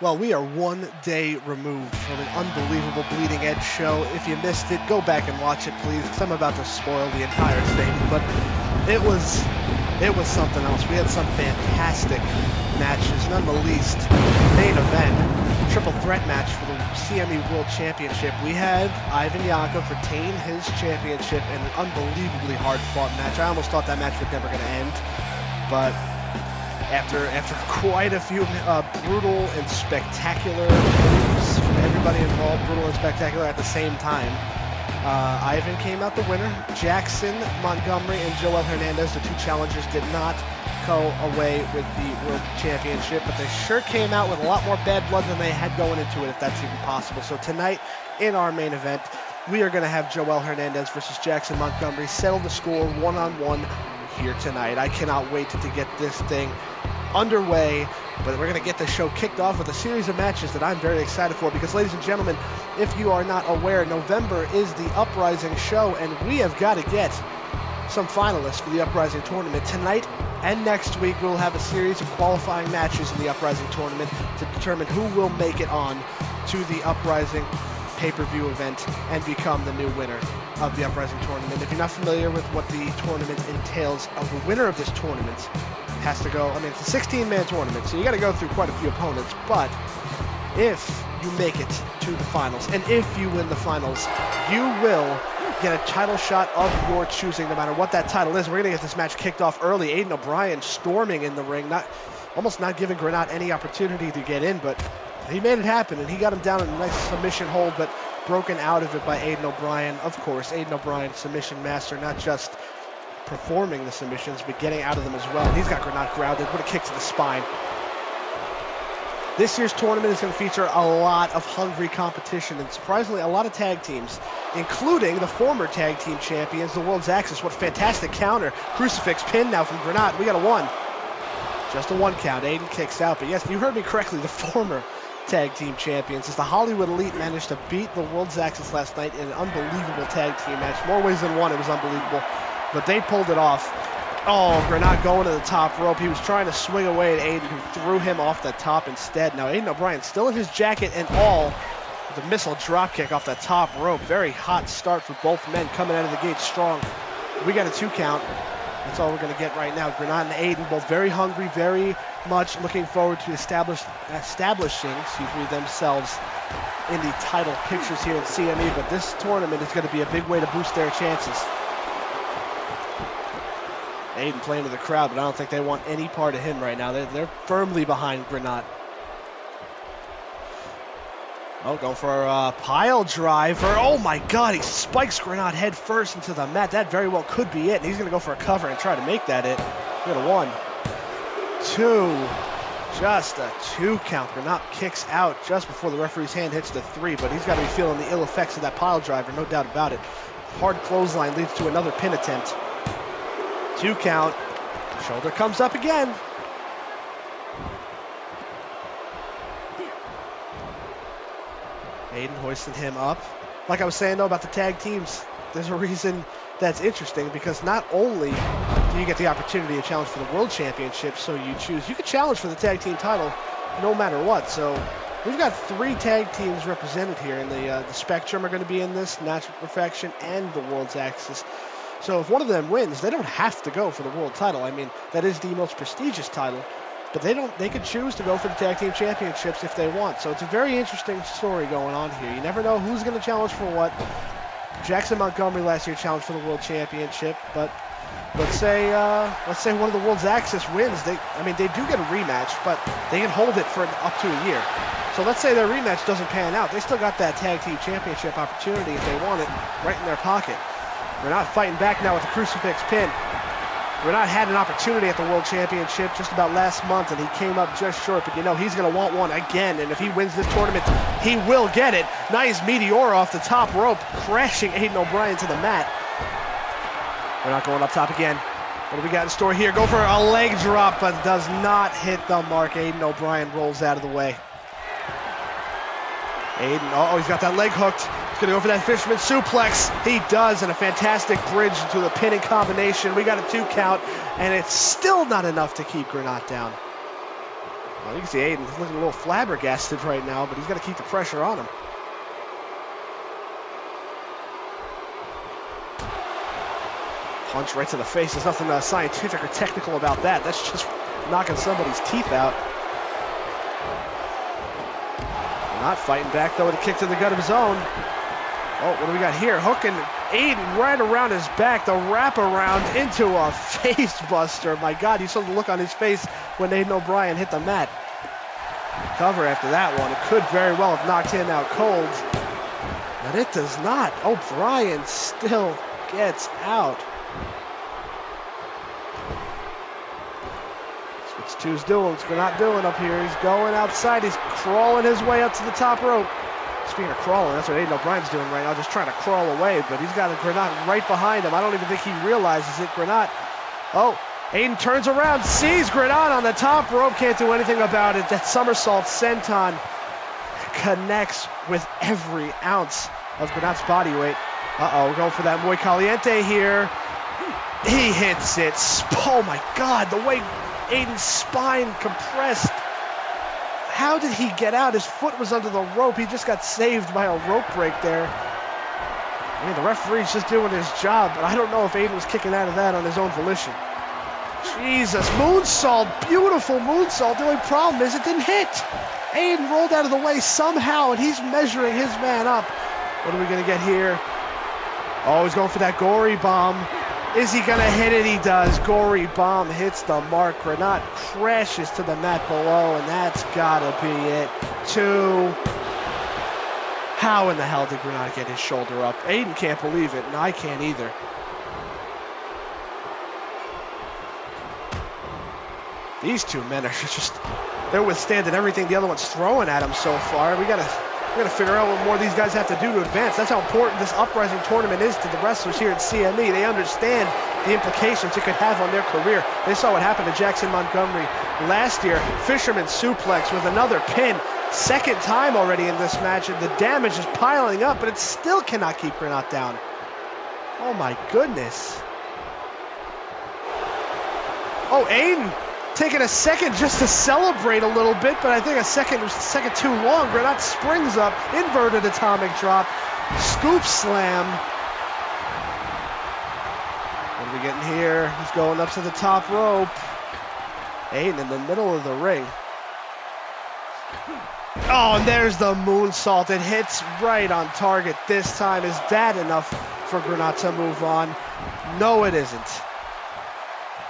Well, we are 1 day removed from an unbelievable Bleeding Edge show. If you missed it, go back and watch it, please, because I'm about to spoil the entire thing. But it was something else. We had some fantastic matches, none the least. Main event, triple threat match for the CME World Championship. We had Ivan Yankov retain his championship in an unbelievably hard-fought match. I almost thought that match was never going to end, but after quite a few brutal and spectacular moves from everybody involved, brutal and spectacular at the same time, Ivan came out the winner. Jackson, Montgomery, and Jowell Hernandez, the two challengers, did not go away with the World Championship, but they sure came out with a lot more bad blood than they had going into it, if that's even possible. So tonight, in our main event, we are going to have Jowell Hernandez versus Jackson Montgomery settle the score one-on-one here tonight. I cannot wait to get this thing underway, but we're going to get the show kicked off with a series of matches that I'm very excited for, because, ladies and gentlemen, if you are not aware, November is the Uprising show, and we have got to get some finalists for the Uprising tournament. Tonight and next week, we'll have a series of qualifying matches in the Uprising tournament to determine who will make it on to the Uprising pay-per-view event and become the new winner of the Uprising tournament. If you're not familiar with what the tournament entails, the winner of this tournament has to go, it's a 16-man tournament, so you got to go through quite a few opponents, but if you make it to the finals, and if you win the finals, you will get a title shot of your choosing, no matter what that title is. We're going to get this match kicked off early. Aiden O'Brien storming in the ring, almost not giving Granat any opportunity to get in, but he made it happen, and he got him down in a nice submission hold, but broken out of it by Aiden O'Brien. Of course, Aiden O'Brien, submission master, not just performing the submissions, but getting out of them as well. And he's got Granat grounded. What a kick to the spine. This year's tournament is going to feature a lot of hungry competition, and surprisingly, a lot of tag teams, including the former tag team champions, the World's Axis. What a fantastic counter. Crucifix pin now from Granat. We got a 1. Just a 1 count. Aiden kicks out. But yes, you heard me correctly, the former tag team champions, as the Hollywood Elite managed to beat the World's Axis last night in an unbelievable tag team match. More ways than one, it was unbelievable. But they pulled it off. Oh, Granat going to the top rope. He was trying to swing away at Aiden, who threw him off the top instead. Now, Aiden O'Brien still in his jacket and all. The missile drop kick off the top rope. Very hot start for both men, coming out of the gate strong. We got a 2 count. That's all we're going to get right now. Granat and Aiden, both very hungry, very much looking forward to establishing themselves in the title pictures here in CME. But this tournament is going to be a big way to boost their chances. Aiden playing to the crowd, but I don't think they want any part of him right now. They're firmly behind Granat. Oh, going for a pile driver. Oh my God, he spikes Granat head first into the mat. That very well could be it. And he's going to go for a cover and try to make that it. We got a 1, 2, just a 2 count. Granat kicks out just before the referee's hand hits the 3, but he's got to be feeling the ill effects of that pile driver, no doubt about it. Hard clothesline leads to another pin attempt. 2 count. Shoulder comes up again. Aiden hoisted him up. Like I was saying, though, about the tag teams, there's a reason that's interesting, because not only do you get the opportunity to challenge for the World Championship, so you can challenge for the tag team title no matter what. So we've got 3 tag teams represented here, and the Spectrum are going to be in this, Natural Perfection, and the World's Axis. So if one of them wins, they don't have to go for the world title. That is the most prestigious title, but they could choose to go for the tag team championships if they want. So it's a very interesting story going on here. You never know who's going to challenge for what. Jackson Montgomery last year challenged for the world championship, but let's say one of the World's Axis wins. They do get a rematch, but they can hold it for up to a year. So let's say their rematch doesn't pan out. They still got that tag team championship opportunity if they want it right in their pocket. We're not fighting back now with the crucifix pin. Granat had an opportunity at the World Championship just about last month, and he came up just short, but he's going to want one again, and if he wins this tournament, he will get it. Nice meteor off the top rope, crashing Aiden O'Brien to the mat. We're not going up top again. What do we got in store here? Go for a leg drop, but does not hit the mark. Aiden O'Brien rolls out of the way. Aiden, he's got that leg hooked. He's going to go for that fisherman suplex. He does, and a fantastic bridge into the pinning combination. We got a 2 count, and it's still not enough to keep Granat down. Well, you can see Aiden is looking a little flabbergasted right now, but he's got to keep the pressure on him. Punch right to the face. There's nothing scientific or technical about that. That's just knocking somebody's teeth out. Not fighting back, though, with a kick to the gut of his own. Oh, what do we got here? Hooking Aiden right around his back. The wraparound into a face buster. My God, you saw the look on his face when Aiden O'Brien hit the mat. Cover after that one. It could very well have knocked him out cold, but it does not. O'Brien still gets out. It's two's doing. It's not doing up here. He's going outside. He's crawling his way up to the top rope. Speaking of crawling, that's what Aiden O'Brien's doing right now, just trying to crawl away, but he's got a Granat right behind him. I don't even think he realizes it. Granat. Oh, Aiden turns around, sees Granat on the top rope, can't do anything about it. That somersault senton connects with every ounce of Granat's body weight. Uh-oh, we're going for that muy caliente here. He hits it. Oh my God, the way Aiden's spine compressed. How did he get out? His foot was under the rope. He just got saved by a rope break there. I mean, the referee's just doing his job, but I don't know if Aiden was kicking out of that on his own volition. Jesus, moonsault, beautiful moonsault. The only problem is it didn't hit. Aiden rolled out of the way somehow, and he's measuring his man up. What are we going to get here? Oh, he's going for that gory bomb. Is he going to hit it? He does. Gory bomb hits the mark. Granat crashes to the mat below, and that's got to be it. 2. How in the hell did Granat get his shoulder up? Aiden can't believe it, and I can't either. These two men are just, they're withstanding everything the other one's throwing at them so far. We gotta figure out what more these guys have to do to advance. That's how important this Uprising tournament is to the wrestlers here at CME. They understand the implications it could have on their career. They saw what happened to Jackson Montgomery last year. Fisherman suplex with another pin. Second time already in this match, and the damage is piling up, but it still cannot keep Granat down. Oh my goodness. Oh, Aiden taking a second just to celebrate a little bit, but I think a second too long. Granat springs up, inverted atomic drop, scoop slam. What are we getting here? He's going up to the top rope. Aiden in the middle of the ring. Oh, and there's the moonsault. It hits right on target this time. Is that enough for Granat to move on? No, it isn't.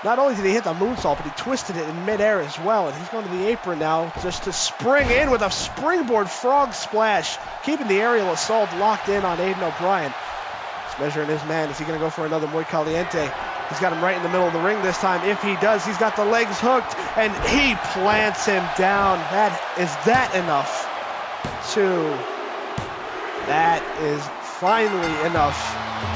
Not only did he hit the moonsault, but he twisted it in midair as well. And he's going to the apron now just to spring in with a springboard frog splash, keeping the aerial assault locked in on Aiden O'Brien. He's measuring his man. Is he going to go for another muy caliente? He's got him right in the middle of the ring this time. If he does, he's got the legs hooked, and he plants him down. That enough that is finally enough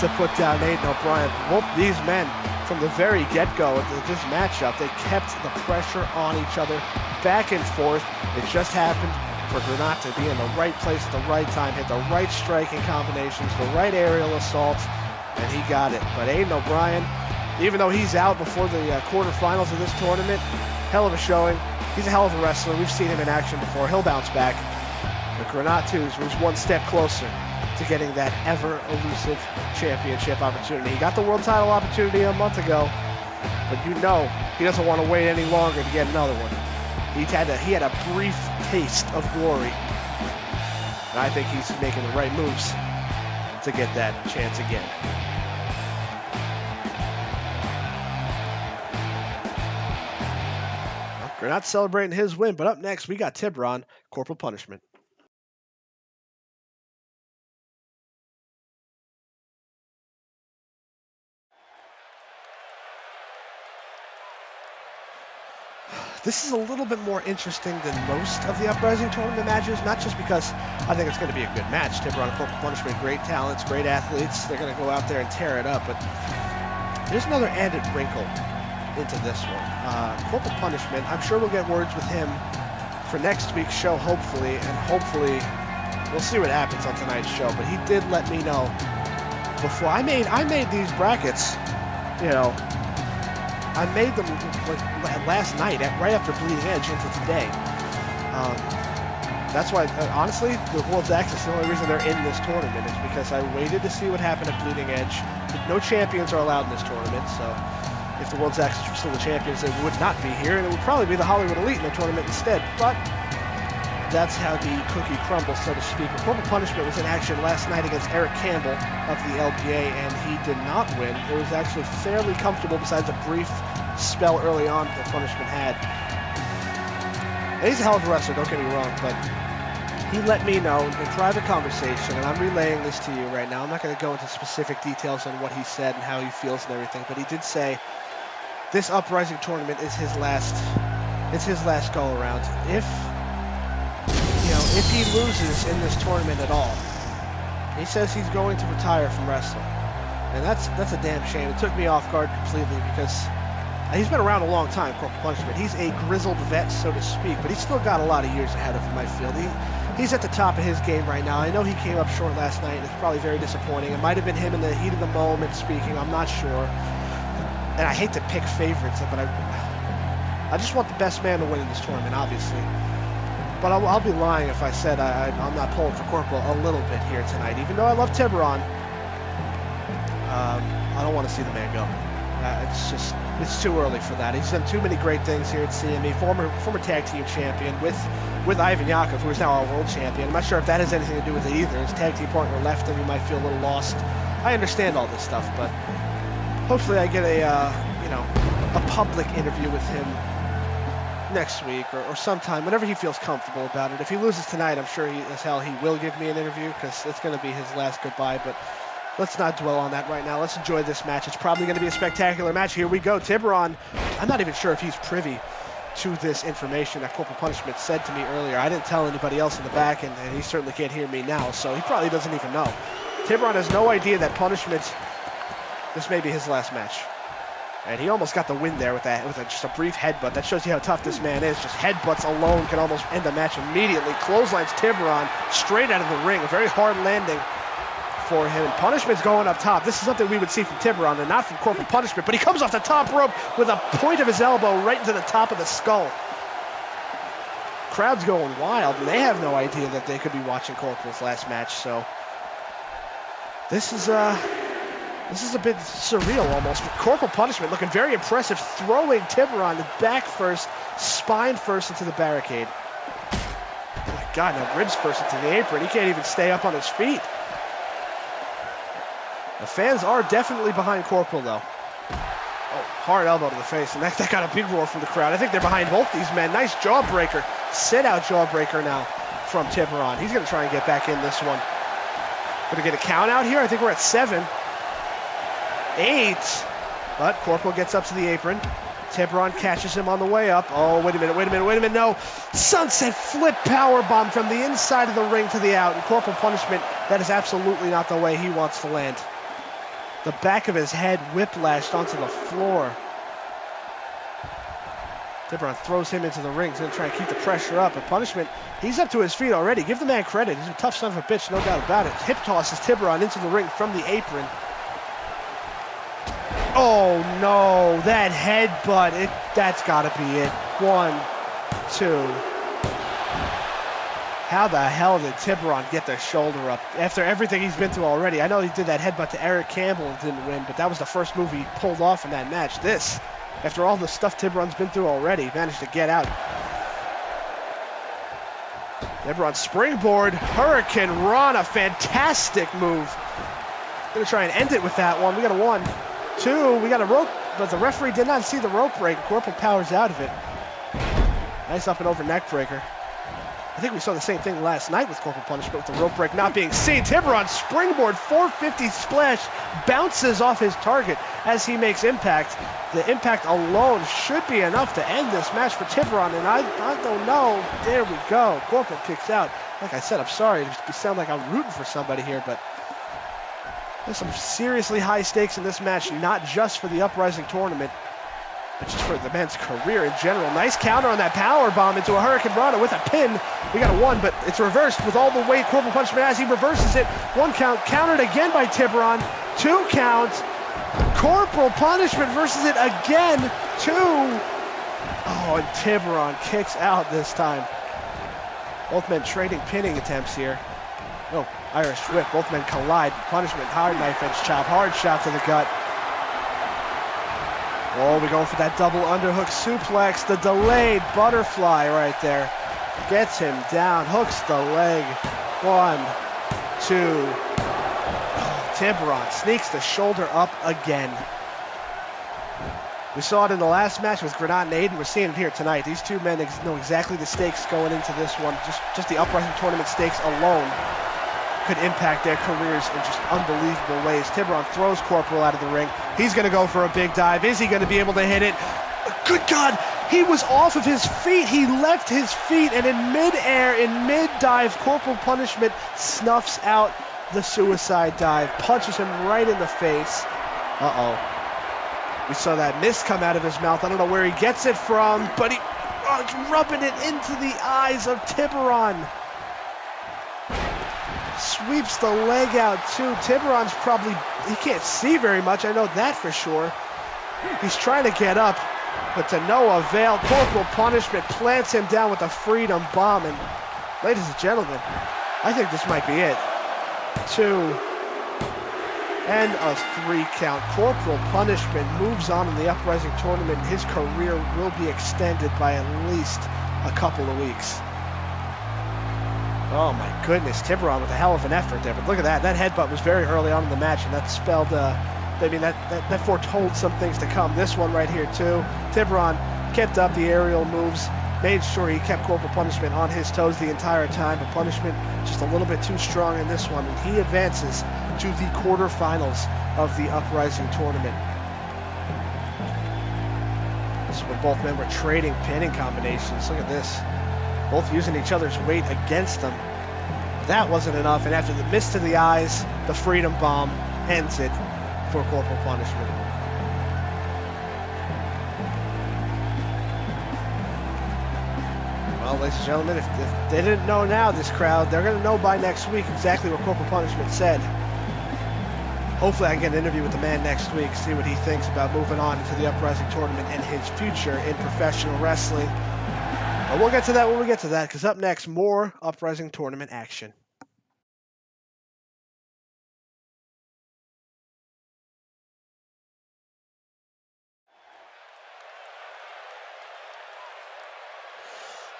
to put down Aiden O'Brien. Both these men, from the very get-go of this matchup, they kept the pressure on each other back and forth. It just happened for Granat to be in the right place at the right time, hit the right striking combinations, the right aerial assaults, and he got it. But Aiden O'Brien, even though he's out before the quarterfinals of this tournament, hell of a showing. He's a hell of a wrestler. We've seen him in action before. He'll bounce back. But Granat, too, was one step closer to getting that ever-elusive championship opportunity. He got the world title opportunity a month ago, but you know he doesn't want to wait any longer to get another one. He had a brief taste of glory, and I think he's making the right moves to get that chance again. Well, Granat celebrating his win, but up next we got Tiburon, Corporal Punishment. This is a little bit more interesting than most of the Uprising tournament matches, not just because I think it's going to be a good match. Tiburon and Corporal Punishment, great talents, great athletes. They're going to go out there and tear it up, but there's another added wrinkle into this one. Corporal Punishment, I'm sure we'll get words with him for next week's show, hopefully, and hopefully we'll see what happens on tonight's show, but he did let me know before. I made these brackets, you know, I made them like last night, right after Bleeding Edge into today. That's why, honestly, the World's Access, the only reason they're in this tournament is because I waited to see what happened at Bleeding Edge. No champions are allowed in this tournament, so if the World's Access were still the champions, they would not be here, and it would probably be the Hollywood Elite in the tournament instead. But that's how the cookie crumbles, so to speak. Corporal Punishment was in action last night against Eric Campbell of the LPA, and he did not win. It was actually fairly comfortable besides a brief spell early on that Punishment had. And he's a hell of a wrestler, don't get me wrong, but he let me know in private conversation, and I'm relaying this to you right now. I'm not going to go into specific details on what he said and how he feels and everything, but he did say this Uprising tournament is his last go around. If he loses in this tournament at all, he says he's going to retire from wrestling. And that's a damn shame. It took me off guard completely because he's been around a long time, Corporal Punishment. He's a grizzled vet, so to speak, but he's still got a lot of years ahead of him, I feel. He's at the top of his game right now. I know he came up short last night, and it's probably very disappointing. It might have been him in the heat of the moment speaking, I'm not sure. And I hate to pick favorites, but I just want the best man to win in this tournament, obviously. But I'll be lying if I said I'm not pulling for Corporal a little bit here tonight. Even though I love Tiburon, I don't want to see the man go. It's too early for that. He's done too many great things here at CME. Former tag team champion with Ivan Yakov, who is now our world champion. I'm not sure if that has anything to do with it either. His tag team partner left him. He might feel a little lost. I understand all this stuff, but hopefully I get a public interview with him next week or sometime, whenever he feels comfortable about it. If he loses tonight, I'm sure he will give me an interview because it's going to be his last goodbye, but let's not dwell on that right now. Let's enjoy this match. It's probably going to be a spectacular match. Here we go. Tiburon, I'm not even sure if he's privy to this information that Corporal Punishment said to me earlier. I didn't tell anybody else in the back, and he certainly can't hear me now, so he probably doesn't even know. Tiburon has no idea that this may be his last match. And he almost got the win there with just a brief headbutt. That shows you how tough this man is. Just headbutts alone can almost end the match immediately. Clotheslines Tiburon straight out of the ring. A very hard landing for him. And Punishment's going up top. This is something we would see from Tiburon and not from Corporal Punishment. But he comes off the top rope with a point of his elbow right into the top of the skull. Crowd's going wild, and they have no idea that they could be watching Corporal's last match. So this is a bit surreal almost. Corporal Punishment looking very impressive, throwing Tiburon back first, spine first into the barricade. Oh my God, now ribs first into the apron. He can't even stay up on his feet. The fans are definitely behind Corporal though. Oh, hard elbow to the face, and that got a big roar from the crowd. I think they're behind both these men. Nice jawbreaker. Sit-out jawbreaker now from Tiburon. He's going to try and get back in this one. Going to get a count out here. I think we're at 7. 8, but Corporal gets up to the apron. Tiburon catches him on the way up. Oh, wait a minute, no. Sunset flip powerbomb from the inside of the ring to the out. And Corporal Punishment, that is absolutely not the way he wants to land. The back of his head whiplashed onto the floor. Tiburon throws him into the ring. He's going to try and keep the pressure up. But Punishment, he's up to his feet already. Give the man credit. He's a tough son of a bitch, no doubt about it. Hip tosses Tiburon into the ring from the apron. Oh no, that headbutt, that's gotta be it. 1, 2. How the hell did Tiburon get the shoulder up after everything he's been through already? I know he did that headbutt to Eric Campbell and didn't win, but that was the first move he pulled off in that match. This, after all the stuff Tiburon's been through already, managed to get out. Tiburon springboard, Hurricane Rana, fantastic move. Gonna try and end it with that one. We got a 1, 2, we got a rope, but the referee did not see the rope break. Corporal powers out of it. Nice up and over neck breaker. I think we saw the same thing last night with Corporal Punishment with the rope break not being seen. Tiburon springboard 450 splash bounces off his target as he makes impact. The impact alone should be enough to end this match for Tiburon, and I don't know. There we go. Corporal kicks out. Like I said, I'm sorry to sound like I'm rooting for somebody here, but there's some seriously high stakes in this match, not just for the Uprising tournament, but just for the man's career in general. Nice counter on that power bomb into a Hurricane Rana with a pin. We got a 1, but it's reversed with all the weight Corporal Punishment has. He reverses it. 1 count, countered again by Tiburon. 2 counts. Corporal punishment versus it again. 2. Oh, and Tiburon kicks out this time. Both men trading pinning attempts here. Oh, Irish whip. Both men collide. Punishment, hard knife edge chop. Hard shot to the gut. Oh, we're going for that double underhook suplex. The delayed butterfly right there. Gets him down. Hooks the leg. 1, 2. Oh, Tiburon sneaks the shoulder up again. We saw it in the last match with Granat and Aiden. We're seeing it here tonight. These two men know exactly the stakes going into this one. Just the Uprising tournament stakes alone could impact their careers in just unbelievable ways. Tiburon throws Corporal out of the ring. He's going to go for a big dive. Is he going to be able to hit it? Good God! He was off of his feet. He left his feet, and in midair, in mid-dive, Corporal punishment snuffs out the suicide dive. Punches him right in the face. Uh-oh. We saw that mist come out of his mouth. I don't know where he gets it from, but he's rubbing it into the eyes of Tiburon. Sweeps the leg out too. Tiburon's probably, he can't see very much, I know that for sure. He's trying to get up, but to no avail. Corporal punishment plants him down with a freedom bomb. And ladies and gentlemen, I think this might be it. 2. And a 3 count. Corporal punishment moves on in the Uprising tournament. His career will be extended by at least a couple of weeks. Oh my goodness, Tiburon with a hell of an effort there. But look at that. That headbutt was very early on in the match, and that spelled, that foretold some things to come. This one right here too. Tiburon kept up the aerial moves, made sure he kept Corporal punishment on his toes the entire time, but punishment just a little bit too strong in this one, and he advances to the quarterfinals of the Uprising tournament. This is when both men were trading pinning combinations. Look at this. Both using each other's weight against them. That wasn't enough, and after the mist to the eyes, the freedom bomb ends it for Corporal punishment. Well, ladies and gentlemen, if they didn't know now, this crowd, they're going to know by next week exactly what Corporal punishment said. Hopefully I can get an interview with the man next week, see what he thinks about moving on into the Uprising tournament and his future in professional wrestling. But we'll get to that when we get to that, because up next, more Uprising tournament action.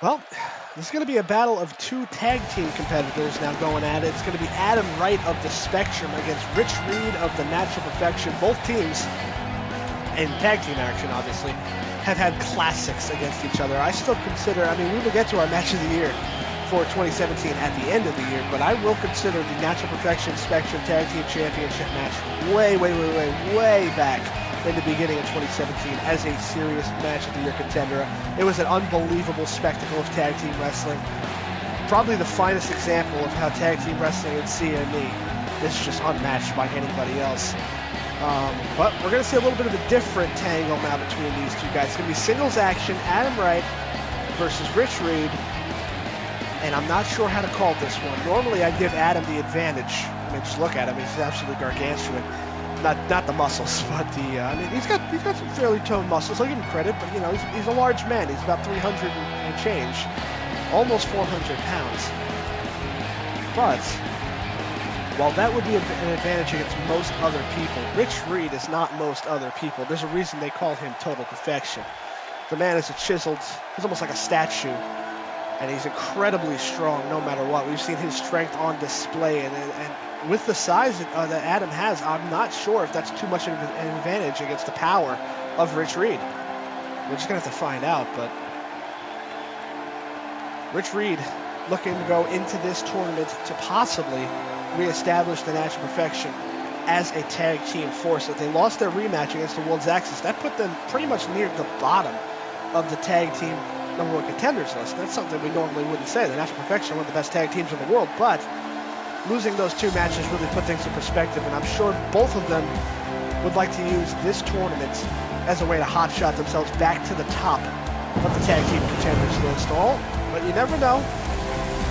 Well, this is going to be a battle of 2 tag team competitors now going at it. It's going to be Adam Wright of the Spectrum against Rich Reed of the Natural Perfection. Both teams, in tag team action obviously, have had classics against each other. I still consider, I mean, we will get to our match of the year for 2017 at the end of the year, but I will consider the Natural Perfection Spectrum Tag Team Championship match way back in the beginning of 2017 as a serious match of the year contender. It was an unbelievable spectacle of tag team wrestling. Probably the finest example of how tag team wrestling in CME is just unmatched by anybody else. But we're going to see a little bit of a different tangle now between these two guys. It's going to be singles action, Adam Wright versus Rich Reed. And I'm not sure how to call this one. Normally I'd give Adam the advantage. I mean, just look at him. He's absolutely gargantuan. Not the muscles, but I mean, he's got some fairly toned muscles. I'll give him credit, but you know, he's a large man. He's about 300 and change, almost 400 pounds. But while that would be an advantage against most other people, Rich Reed is not most other people. There's a reason they call him Total Perfection. The man is chiseled, he's almost like a statue, and he's incredibly strong no matter what. We've seen his strength on display, and with the size that Adam has, I'm not sure if that's too much of an advantage against the power of Rich Reed. We're just going to have to find out, but Rich Reed looking to go into this tournament to possibly reestablish the Natural Perfection as a tag team force. If they lost their rematch against the World's Axis, that put them pretty much near the bottom of the tag team #1 contenders list. That's something we normally wouldn't say. The Natural Perfection are one of the best tag teams in the world, but losing those 2 matches really put things in perspective, and I'm sure both of them would like to use this tournament as a way to hotshot themselves back to the top of the tag team contenders list. But you never know.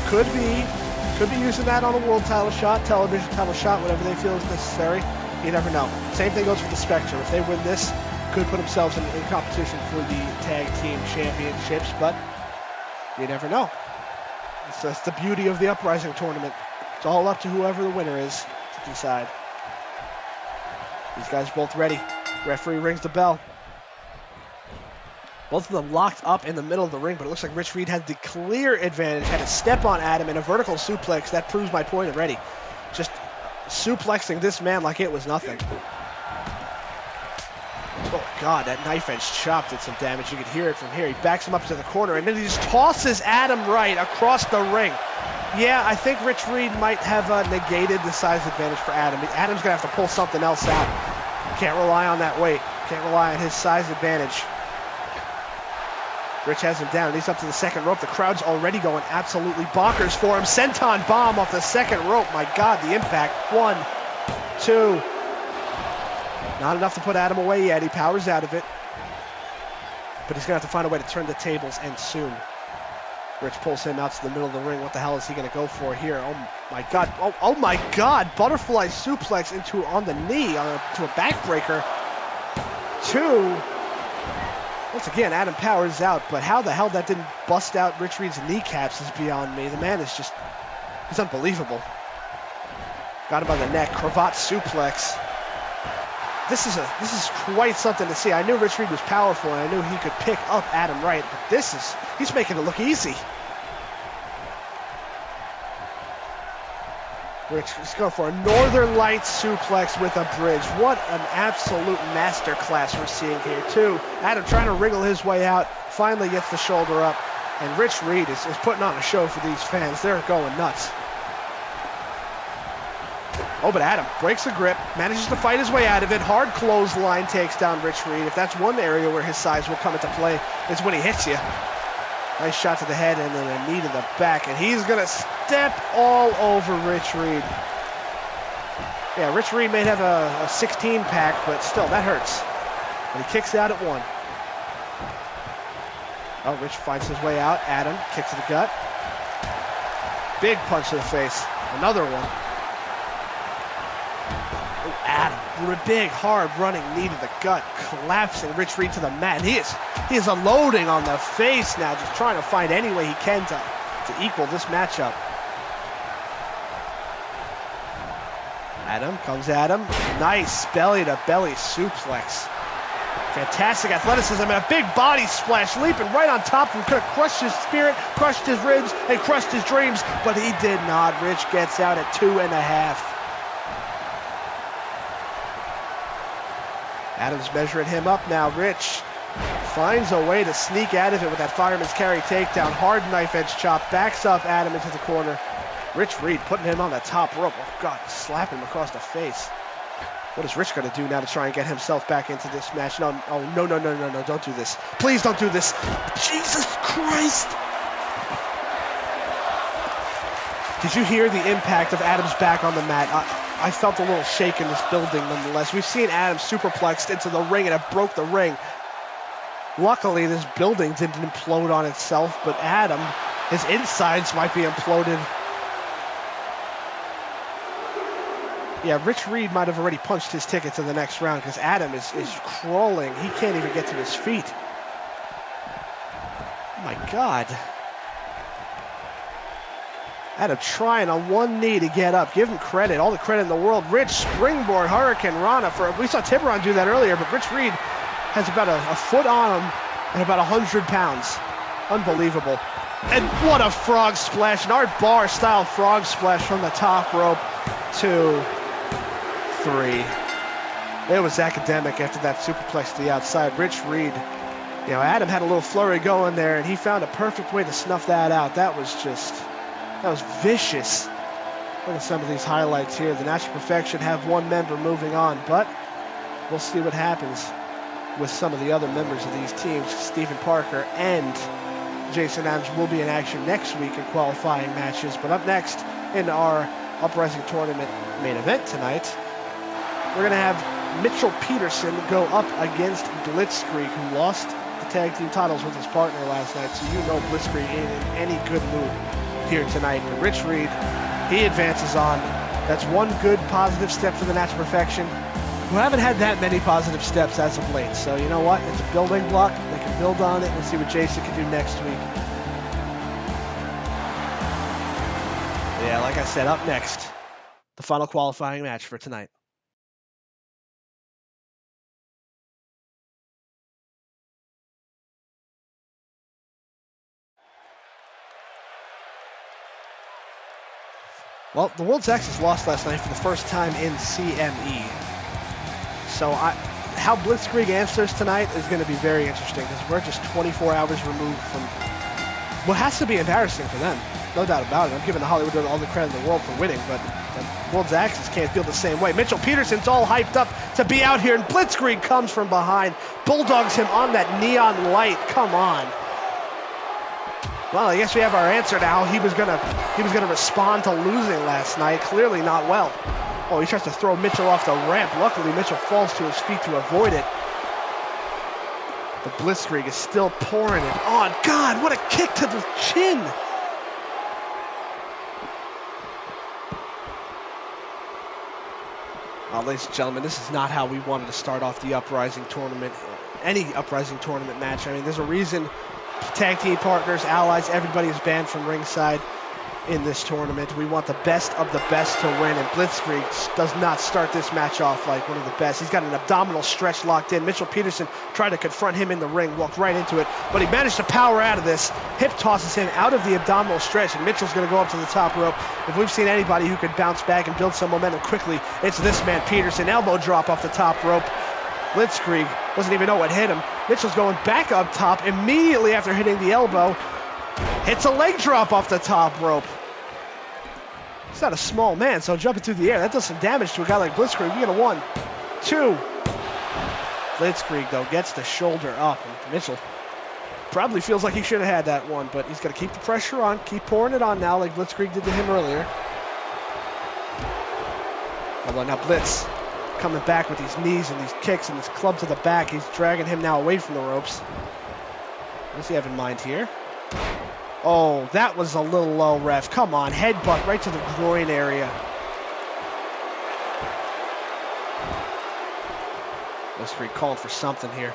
Could be using that on a world title shot, television title shot, whatever they feel is necessary. You never know. Same thing goes for the Spectrum. If they win this, could put themselves in competition for the tag team championships, but you never know. That's the beauty of the Uprising tournament. It's all up to whoever the winner is to decide. These guys both ready. Referee rings the bell. Both of them locked up in the middle of the ring, but it looks like Rich Reed had the clear advantage, had a step on Adam in a vertical suplex. That proves my point already. Just suplexing this man like it was nothing. Oh God, that knife edge chop did some damage. You could hear it from here. He backs him up to the corner, and then he just tosses Adam Wright across the ring. Yeah, I think Rich Reed might have negated the size advantage for Adam. Adam's going to have to pull something else out. Can't rely on that weight. Can't rely on his size advantage. Rich has him down. He's up to the second rope. The crowd's already going absolutely bonkers for him. Senton bomb off the second rope. My God, the impact. 1, 2. Not enough to put Adam away yet. He powers out of it. But he's going to have to find a way to turn the tables, and soon. Rich pulls him out to the middle of the ring. What the hell is he going to go for here? Oh my God. Oh my God. Butterfly suplex on the knee to a backbreaker. 2. Once again, Adam powers out, but how the hell that didn't bust out Rich Reed's kneecaps is beyond me. The man is just, he's unbelievable. Got him by the neck, cravat suplex. This is quite something to see. I knew Rich Reed was powerful, and I knew he could pick up Adam Wright, but he's making it look easy. Rich is going for a Northern Lights suplex with a bridge. What an absolute masterclass we're seeing here, too. Adam trying to wriggle his way out, finally gets the shoulder up, and Rich Reed is putting on a show for these fans. They're going nuts. Oh, but Adam breaks the grip, manages to fight his way out of it. Hard clothesline takes down Rich Reed. If that's one area where his size will come into play, it's when he hits you. Nice shot to the head and then a knee to the back. And he's going to step all over Rich Reed. Yeah, Rich Reed may have a 16-pack, but still, that hurts. And he kicks out at 1. Oh, Rich finds his way out. Adam, kick to the gut. Big punch to the face. Another one. Oh, Adam, with a big, hard running knee to the gut, collapsing Rich Reed to the mat. He is unloading on the face now, just trying to find any way he can to equal this matchup. Adam comes at him. Nice belly-to-belly suplex. Fantastic athleticism and a big body splash, leaping right on top of him. Could have crushed his spirit, crushed his ribs, and crushed his dreams, but he did not. Rich gets out at 2.5. Adam's measuring him up now. Rich finds a way to sneak out of it with that fireman's carry takedown. Hard knife edge chop, backs up Adam into the corner. Rich Reed putting him on the top rope. Oh God, slapping him across the face. What is Rich going to do now to try and get himself back into this match? No, don't do this. Please don't do this. Jesus Christ. Did you hear the impact of Adam's back on the mat? I felt a little shake in this building nonetheless. We've seen Adam superplexed into the ring and it broke the ring. Luckily, this building didn't implode on itself, but Adam, his insides might be imploded. Yeah, Rich Reed might have already punched his ticket to the next round because Adam is crawling. He can't even get to his feet. Oh my God. Adam trying on one knee to get up. Give him credit, all the credit in the world. Rich springboard, Hurricane Rana. We saw Tiburon do that earlier, but Rich Reed has about a foot on him and about 100 pounds. Unbelievable. And what a frog splash, an Art Bar style frog splash from the top rope. 2, 3. It was academic after that superplex to the outside. Rich Reed, Adam had a little flurry going there, and he found a perfect way to snuff that out. That was vicious. Look at some of these highlights here. The Natural Perfection have one member moving on, but we'll see what happens with some of the other members of these teams. Stephen Parker and Jason Adams will be in action next week in qualifying matches. But up next in our Uprising tournament main event tonight, we're going to have Mitchell Peterson go up against Blitzkrieg, who lost the tag team titles with his partner last night. So Blitzkrieg ain't in any good mood here tonight. But Rich Reed, he advances on. That's one good positive step for the Nats of Perfection, who haven't had that many positive steps as of late. So you know what? It's a building block. They can build on it. We'll see what Jason can do next week. Yeah, like I said, up next, the final qualifying match for tonight. Well, the World's Axis lost last night for the first time in CME. So how Blitzkrieg answers tonight is going to be very interesting because we're just 24 hours removed from what has to be embarrassing for them. No doubt about it. I'm giving the Hollywood all the credit in the world for winning, but the World's Axis can't feel the same way. Mitchell Peterson's all hyped up to be out here, and Blitzkrieg comes from behind, bulldogs him on that neon light. Come on. Well, I guess we have our answer now. He was gonna respond to losing last night. Clearly not well. Oh, he tries to throw Mitchell off the ramp. Luckily, Mitchell falls to his feet to avoid it. But Blitzkrieg is still pouring it on. God, what a kick to the chin! Ladies and gentlemen, this is not how we wanted to start off the Uprising tournament. Any Uprising tournament match. I mean, there's a reason tag team partners, allies, everybody is banned from ringside in this tournament. We want the best of the best to win, and Blitzkrieg does not start this match off like one of the best. He's got an abdominal stretch locked in. Mitchell Peterson tried to confront him in the ring, walked right into it, but he managed to power out of this. Hip tosses him out of the abdominal stretch, and Mitchell's going to go up to the top rope. If we've seen anybody who could bounce back and build some momentum quickly, it's this man, Peterson. Elbow drop off the top rope. Blitzkrieg doesn't even know what hit him. Mitchell's going back up top immediately after hitting the elbow. Hits a leg drop off the top rope. He's not a small man, so jumping through the air, that does some damage to a guy like Blitzkrieg. We get a 1, 2. Blitzkrieg, though, gets the shoulder up. And Mitchell probably feels like he should have had that one, but he's got to keep the pressure on, keep pouring it on now like Blitzkrieg did to him earlier. Although now Blitz coming back with these knees and these kicks and this club to the back. He's dragging him now away from the ropes. What does he have in mind here? Oh, that was a little low, ref. Come on, headbutt right to the groin area. Blitzkrieg calling for something here.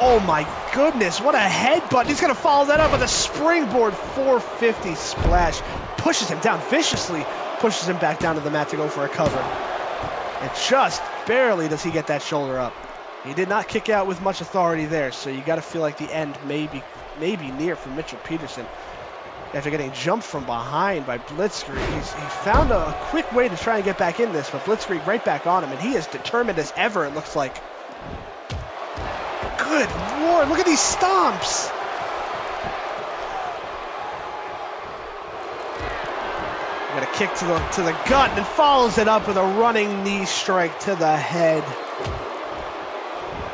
Oh my goodness, what a headbutt. He's going to follow that up with a springboard 450 splash. Pushes him down viciously. Pushes him back down to the mat to go for a cover. And just barely does he get that shoulder up. He did not kick out with much authority there, so you got to feel like the end may be near for Mitchell Peterson. After getting jumped from behind by Blitzkrieg, he found a quick way to try and get back in this, but Blitzkrieg right back on him, and he is determined as ever, it looks like. Good Lord, look at these stomps! Got a kick to the gut and follows it up with a running knee strike to the head.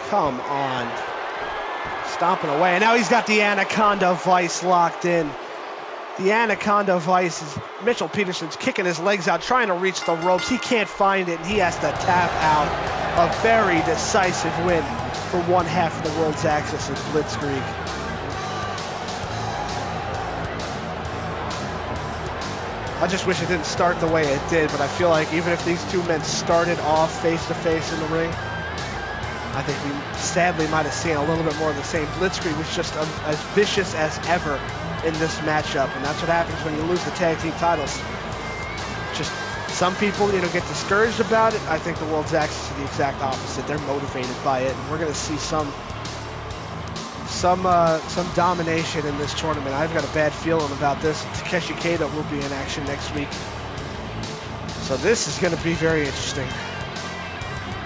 Come on. Stomping away. And now he's got the Anaconda Vice locked in. The Anaconda Vice is Mitchell Peterson's kicking his legs out, trying to reach the ropes. He can't find it, and he has to tap out. A very decisive win for one half of the World's Axis in Blitzkrieg. I just wish it didn't start the way it did, but I feel like even if these two men started off face-to-face in the ring, I think we sadly might have seen a little bit more of the same. Blitzkrieg was just as vicious as ever in this matchup, and that's what happens when you lose the tag team titles. Just some people, get discouraged about it. I think the World's Axis is the exact opposite. They're motivated by it, and we're going to see some domination in this tournament. I've got a bad feeling about this. Takeshi Kato will be in action next week. So this is going to be very interesting.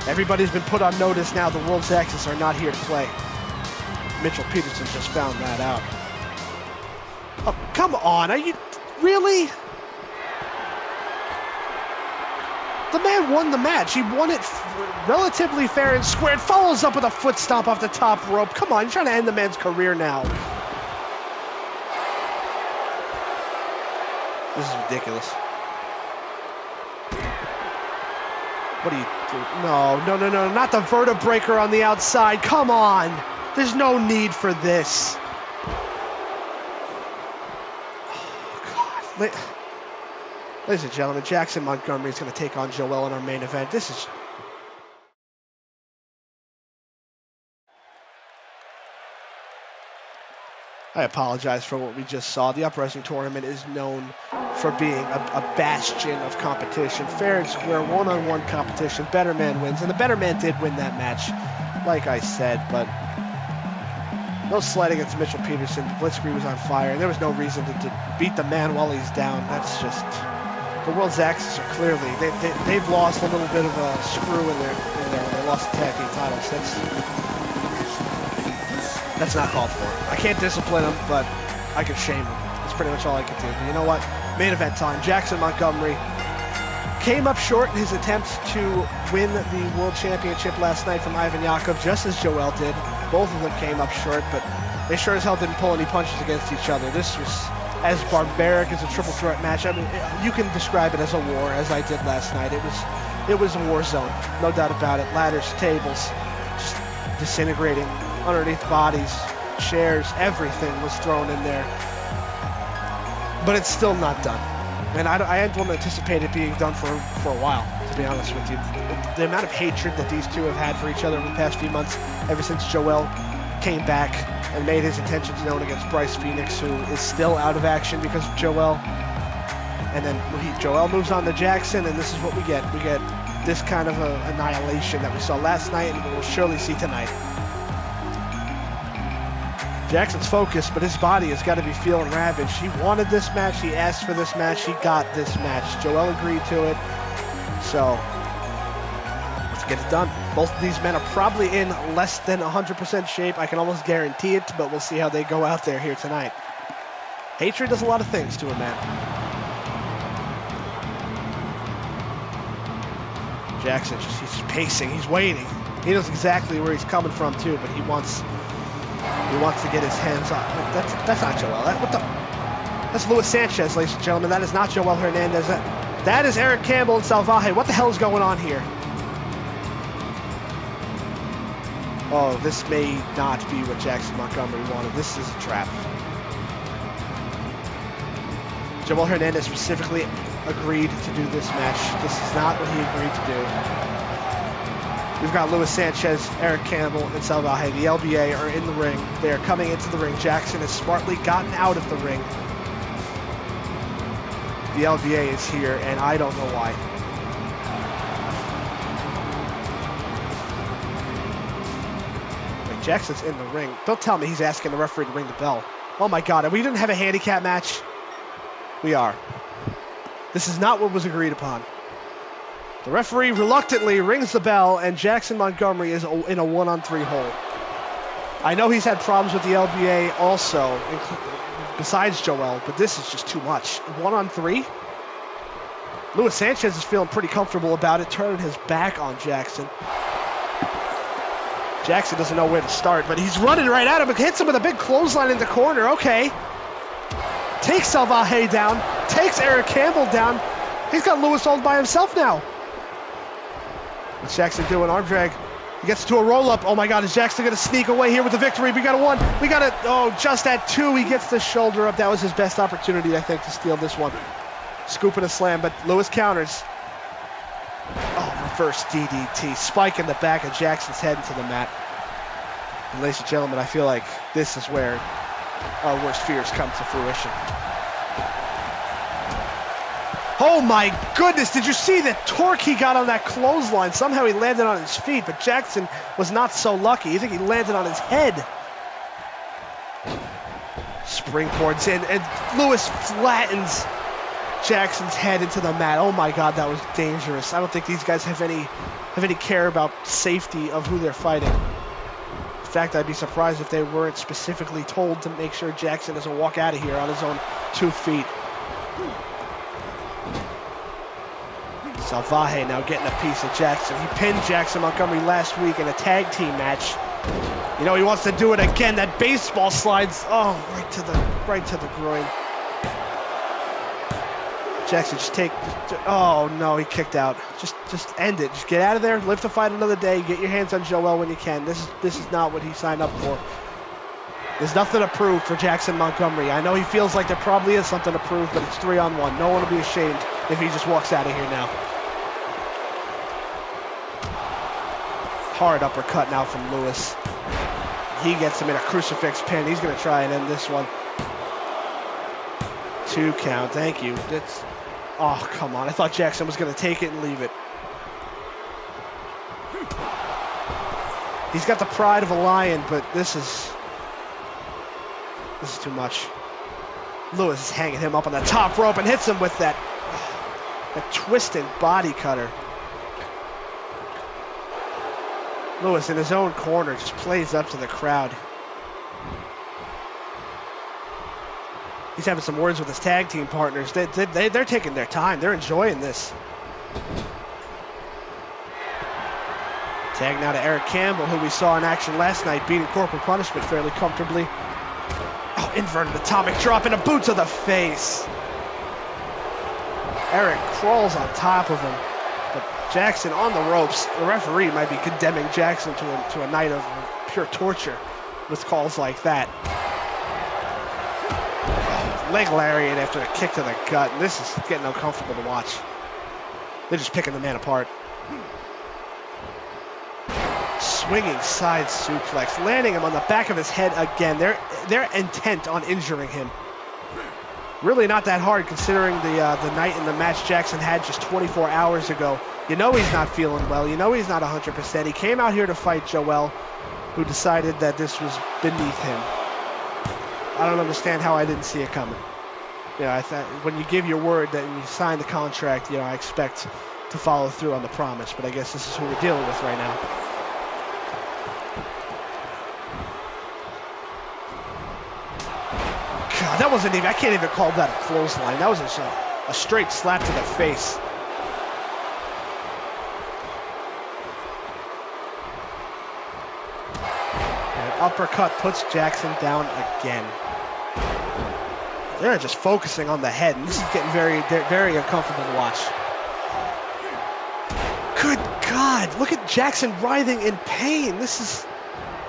Everybody's been put on notice now. The World's Axis are not here to play. Mitchell Peterson just found that out. Oh, come on. Are you really? The man won the match. He won it relatively fair and square. It follows up with a foot stomp off the top rope. Come on, you're trying to end the man's career now. This is ridiculous. What are you doing? No, not the vertebreaker on the outside. Come on. There's no need for this. Oh, God. Ladies and gentlemen, Jackson Montgomery is going to take on Jowell in our main event. I apologize for what we just saw. The Uprising tournament is known for being a bastion of competition. Fair and square, one-on-one competition. Better man wins, and the better man did win that match, like I said, but no slight against Mitchell Peterson. Blitzkrieg was on fire, and there was no reason to beat the man while he's down. That's just... The world's axes are clearly... They've lost a little bit of a screw in there when they lost the tag team titles. That's not called for. I can't discipline him, but I can shame him. That's pretty much all I can do. But you know what? Main event time. Jackson Montgomery came up short in his attempts to win the World Championship last night from Ivan Yakov, just as Jowell did. Both of them came up short, but they sure as hell didn't pull any punches against each other. This was as barbaric as a triple threat match. I mean, you can describe it as a war, as I did last night. It was a war zone, no doubt about it. Ladders, tables, just disintegrating underneath bodies, chairs, everything was thrown in there. But it's still not done. And I don't anticipate it being done for a while, to be honest with you. The amount of hatred that these two have had for each other over the past few months, ever since Jowell came back and made his intentions known against Bryce Phoenix, who is still out of action because of Jowell. And then Jowell moves on to Jackson, and this is what we get. We get this kind of annihilation that we saw last night and we'll surely see tonight. Jackson's focused, but his body has got to be feeling ravaged. He wanted this match. He asked for this match. He got this match. Jowell agreed to it. So, let's get it done. Both of these men are probably in less than 100% shape. I can almost guarantee it, but we'll see how they go out there here tonight. Hatred does a lot of things to a man. Jackson, he's pacing. He's waiting. He knows exactly where he's coming from, too, but he wants to get his hands on. That's not Jowell. That's Luis Sanchez, ladies and gentlemen. That is not Jowell Hernandez. That is Eric Campbell and Salvaje. What the hell is going on here? Oh, this may not be what Jackson Montgomery wanted. This is a trap. Jowell Hernandez specifically agreed to do this match. This is not what he agreed to do. We've got Luis Sanchez, Eric Campbell, and Salvaje. The LBA are in the ring. They are coming into the ring. Jackson has smartly gotten out of the ring. The LBA is here, and I don't know why. Wait, Jackson's in the ring. Don't tell me he's asking the referee to ring the bell. Oh my God, and we didn't have a handicap match? We are. This is not what was agreed upon. The referee reluctantly rings the bell, and Jackson Montgomery is in a 1-on-3 hole. I know he's had problems with the LBA also, besides Jowell, but this is just too much. 1-on-3? Luis Sanchez is feeling pretty comfortable about it, turning his back on Jackson. Jackson doesn't know where to start, but he's running right at him and hits him with a big clothesline in the corner. Okay. Takes Salvaje down, takes Eric Campbell down. He's got Luis all by himself now. What's Jackson doing? Arm drag. He gets to a roll-up. Oh my God, is Jackson going to sneak away here with the victory? We got a 1. We got a, oh, just at 2. He gets the shoulder up. That was his best opportunity, I think, to steal this one. Scoop and a slam, but Luis counters. Oh, reverse DDT. Spike in the back of Jackson's head into the mat. And ladies and gentlemen, I feel like this is where our worst fears come to fruition. Oh my goodness, did you see the torque he got on that clothesline? Somehow he landed on his feet, but Jackson was not so lucky. You think he landed on his head. Springboards in, and Luis flattens Jackson's head into the mat. Oh my God, that was dangerous. I don't think these guys have any care about safety of who they're fighting. In fact, I'd be surprised if they weren't specifically told to make sure Jackson doesn't walk out of here on his own 2 feet. Salvaje now getting a piece of Jackson. He pinned Jackson Montgomery last week in a tag team match. You know, he wants to do it again. That baseball slides, oh, right to the groin. Jackson, oh no, he kicked out. Just end it. Just get out of there. Live to fight another day. Get your hands on Jowell when you can. This is not what he signed up for. There's nothing to prove for Jackson Montgomery. I know he feels like there probably is something to prove, but it's 3-on-1. No one will be ashamed if he just walks out of here now. Hard uppercut now from Lewis. He gets him in a crucifix pin. He's going to try and end this one. 2 count. Thank you. Oh, come on. I thought Jackson was going to take it and leave it. He's got the pride of a lion, but this is too much. Lewis is hanging him up on the top rope and hits him with that twisted body cutter. Lewis in his own corner just plays up to the crowd. He's having some words with his tag team partners. They're taking their time. They're enjoying this. Tag now to Eric Campbell, who we saw in action last night, beating Corporal Punishment fairly comfortably. Oh, inverted atomic drop and a boot to the face. Eric crawls on top of him, but Jackson on the ropes. The referee might be condemning Jackson to a night of pure torture with calls like that. Leg lariat after a kick to the gut. And this is getting uncomfortable to watch. They're just picking the man apart. Swinging side suplex, landing him on the back of his head again. They're intent on injuring him. Really not that hard considering the night in the match Jackson had just 24 hours ago. You know he's not feeling well. You know he's not 100%. He came out here to fight Jowell, who decided that this was beneath him. I don't understand how I didn't see it coming. You know, when you give your word that you sign the contract, you know, I expect to follow through on the promise. But I guess this is who we're dealing with right now. God, that wasn't even, I can't even call that a clothesline. That was a straight slap to the face. An uppercut puts Jackson down again. They're just focusing on the head, and this is getting very, very uncomfortable to watch. Good God, look at Jackson writhing in pain. This is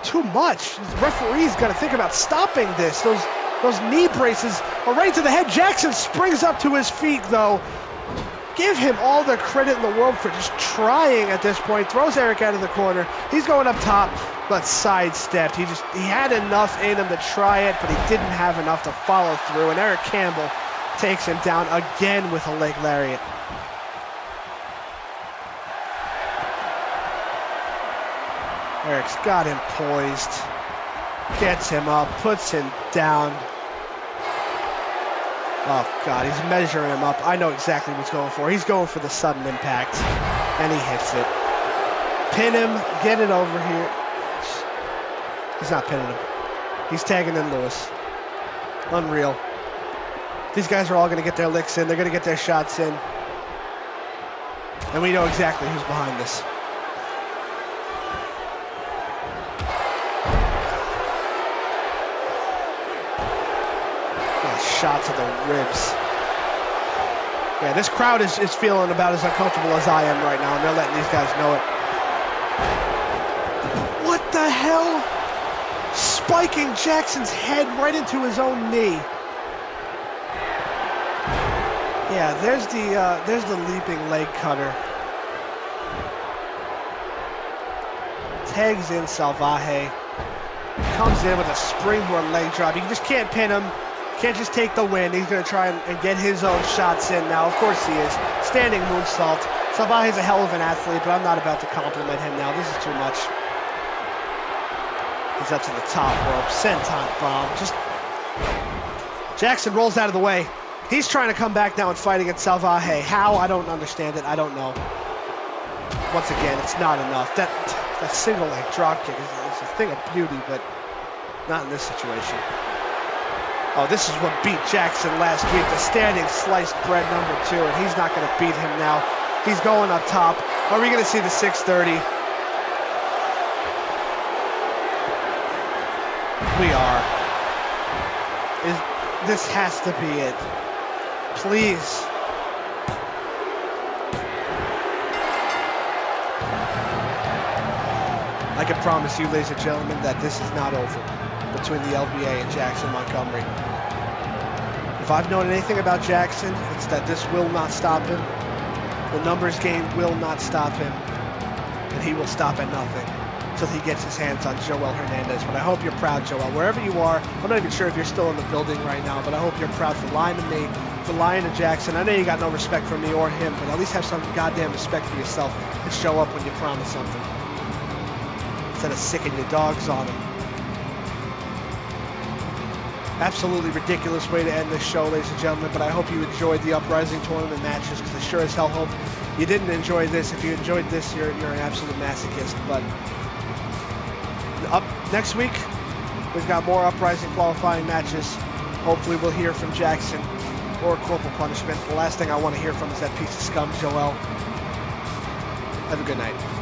too much. The referee's got to think about stopping this. Those knee braces are right to the head. Jackson springs up to his feet, though. Give him all the credit in the world for just trying at this point. Throws Eric out of the corner. He's going up top, but sidestepped. He had enough in him to try it, but he didn't have enough to follow through. And Eric Campbell takes him down again with a leg lariat. Eric's got him poised. Gets him up, puts him down. Oh, God, he's measuring him up. I know exactly what he's going for. He's going for the sudden impact, and he hits it. Pin him, get it over here. He's not pinning him. He's tagging in Lewis. Unreal. These guys are all going to get their licks in. They're going to get their shots in. And we know exactly who's behind this. Shot to the ribs. Yeah, this crowd is feeling about as uncomfortable as I am right now, and they're letting these guys know it. What the hell? Spiking Jackson's head right into his own knee. Yeah, there's the leaping leg cutter. Tags in Salvaje. Comes in with a springboard leg drop. You just can't pin him. Can't just take the win. He's going to try and get his own shots in now. Of course he is. Standing moonsault. Salvaje's a hell of an athlete, but I'm not about to compliment him now. This is too much. He's up to the top rope. Senton bomb. Just Jackson rolls out of the way. He's trying to come back now and fight against Salvaje. How? I don't understand it. I don't know. Once again, it's not enough. That single leg drop kick is a thing of beauty, but not in this situation. Oh, this is what beat Jackson last week, the standing sliced bread #2, and he's not going to beat him now. He's going up top. Are we going to see the 630? We are. This has to be it. Please. I can promise you, ladies and gentlemen, that this is not over between the LBA and Jackson Montgomery. If I've known anything about Jackson, it's that this will not stop him. The numbers game will not stop him, and he will stop at nothing until he gets his hands on Jowell Hernandez. But I hope you're proud, Jowell, wherever you are. I'm not even sure if you're still in the building right now, but I hope you're proud for lying to me, for lying to Jackson. I know you got no respect for me or him, but at least have some goddamn respect for yourself and show up when you promise something, instead of sicking your dogs on him. Absolutely ridiculous way to end this show, ladies and gentlemen, but I hope you enjoyed the Uprising tournament matches, because I sure as hell hope you didn't enjoy this. If you enjoyed this, you're an absolute masochist. But up next week, we've got more Uprising qualifying matches. Hopefully we'll hear from Jackson or Corporal Punishment. The last thing I want to hear from is that piece of scum, Jowell. Have a good night.